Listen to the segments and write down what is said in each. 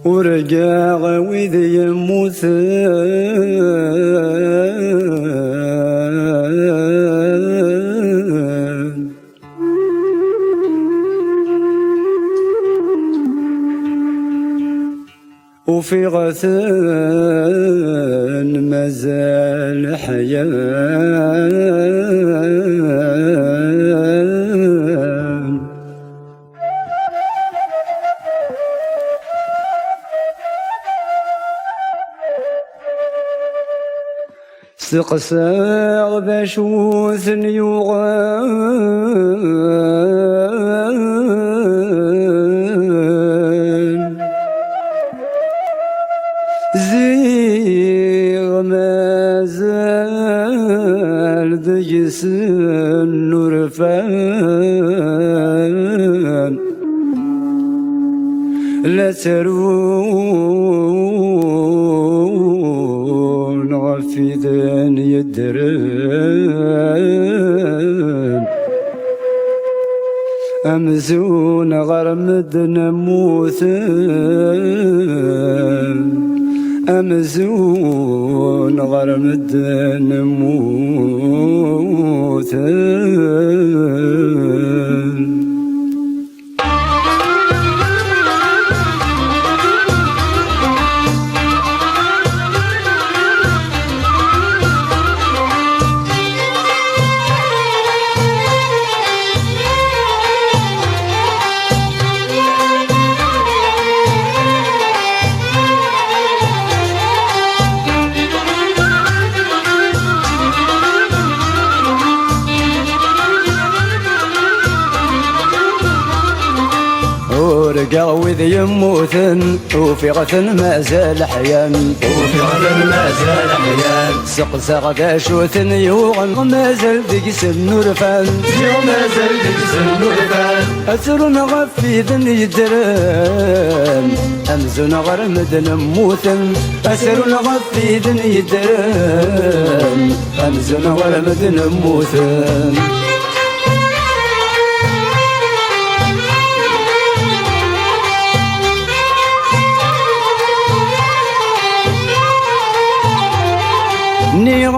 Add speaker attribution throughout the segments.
Speaker 1: ورجع وذ يموتن وفي غثن مازال حياة سقساغ بشوث يوغان زيغ مازال دجس النرفان لا ترون غفيدان يدران أمزون غرمد نموثان أمزون غرمد نموثان ورقا وذ يموتن وفي غثن مازال حيان
Speaker 2: وفي غثن مازال حيان
Speaker 1: سقساغ باشوثن يوغن مازال دقس النرفان
Speaker 2: مازال دقس النرفان
Speaker 1: أسرن غفيذن يدران أمزن غرمد نموثن أسرن غفيذن يدران أمزن غرمد نموثن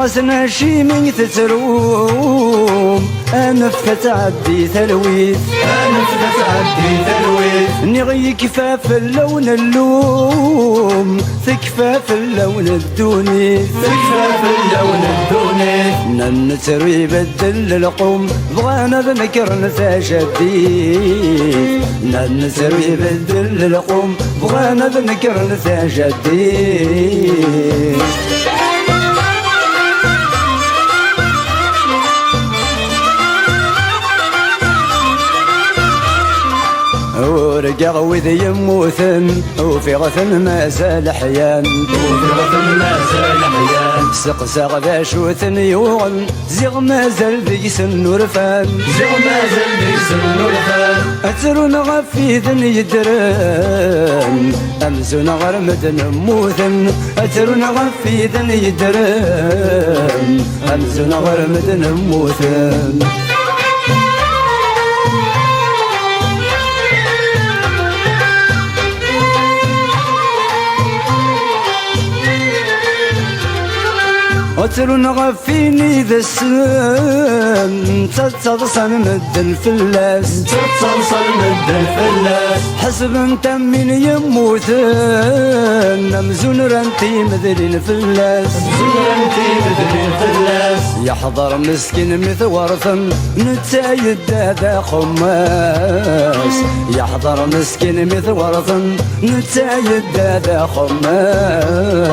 Speaker 1: نيغسنا شي من تتروم أنف تعدي ثلويث
Speaker 2: أنف تعدي ثلويث
Speaker 1: نغي كفاف اللون اللوم ثكفاف اللون الدوني
Speaker 2: ثكفاف اللون الدوني
Speaker 1: ننتروي بدل القوم بغانا بنكر نتاجدي ننتروي بدل القوم بغانا بنكر نتاجدي ورقا وذ يموثن وفي غثن مازال حيان
Speaker 2: وفي غثن مازال حيان
Speaker 1: سقساغ باشوثن يوغن زيغ مازال دقس النرفان
Speaker 2: زيغ مازال دقس النرفان
Speaker 1: أترون غفيذن يدران أمزون غرمد نموثن أترون غفيذن يدران أمزون غرمد نموثن وترون غفيني ذا السن تتصل مد الفلاس
Speaker 2: تتصل مد الفلاس
Speaker 1: حسب انت من يموتن نمزون رانتي مذلين فلاس
Speaker 2: رانتي مذلين فلاس
Speaker 1: يحضر مسكين مثورثن نتايد هذا خماس يحضر مسكين مثورثن نتايد هذا خماس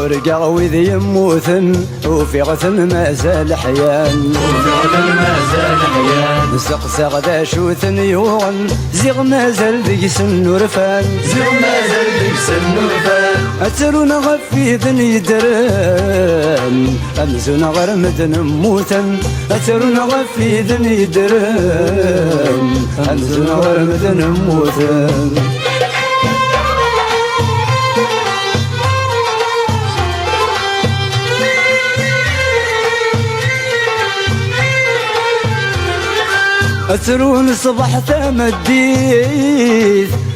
Speaker 1: ورقا وذ يموثن وفي غثن مازال حيان
Speaker 2: وفي غثن مازال حيان
Speaker 1: سقساغ باشوثن يوغن زيغ مازال دقس النرفان
Speaker 2: زيغ مازال دقس النرفان
Speaker 1: أترون غفيذن يدران أمزون غرمد نموثن أترون غفيذن يدران أمزون غرمد نموثن أترون صبح تمديث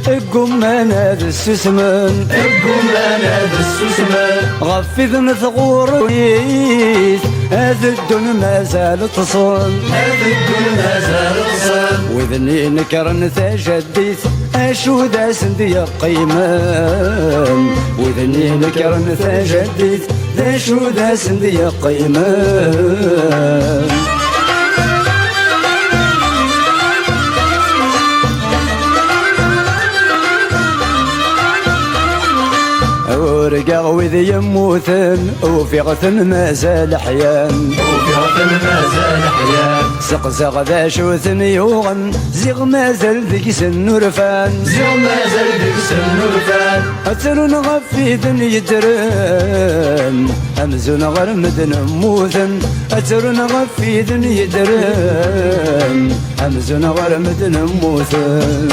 Speaker 1: القمان هذا السسمن
Speaker 2: القمان هذا السسمان
Speaker 1: غفذ ثغور ويث هذا الدن ما زال تصون
Speaker 2: هذا الدن ما زال تصون
Speaker 1: وذني نكرن تجديث أشو ذا سندي قيمان وذني نكرن تجديث أشو ذا سندي قيمان ورقا وذي يموثن وفي غثن ما زال حيان
Speaker 2: وفي غثن ما زال حيان
Speaker 1: سقسق ذا شوثن يوغن زيغ ما زال ذيك سن ورفان
Speaker 2: زيغ ما زال ذيك سن ورفان
Speaker 1: أترن غفيذن يدرن همزن غرمدن موثن أترن غفيذن يدرن همزن غرمدن موثن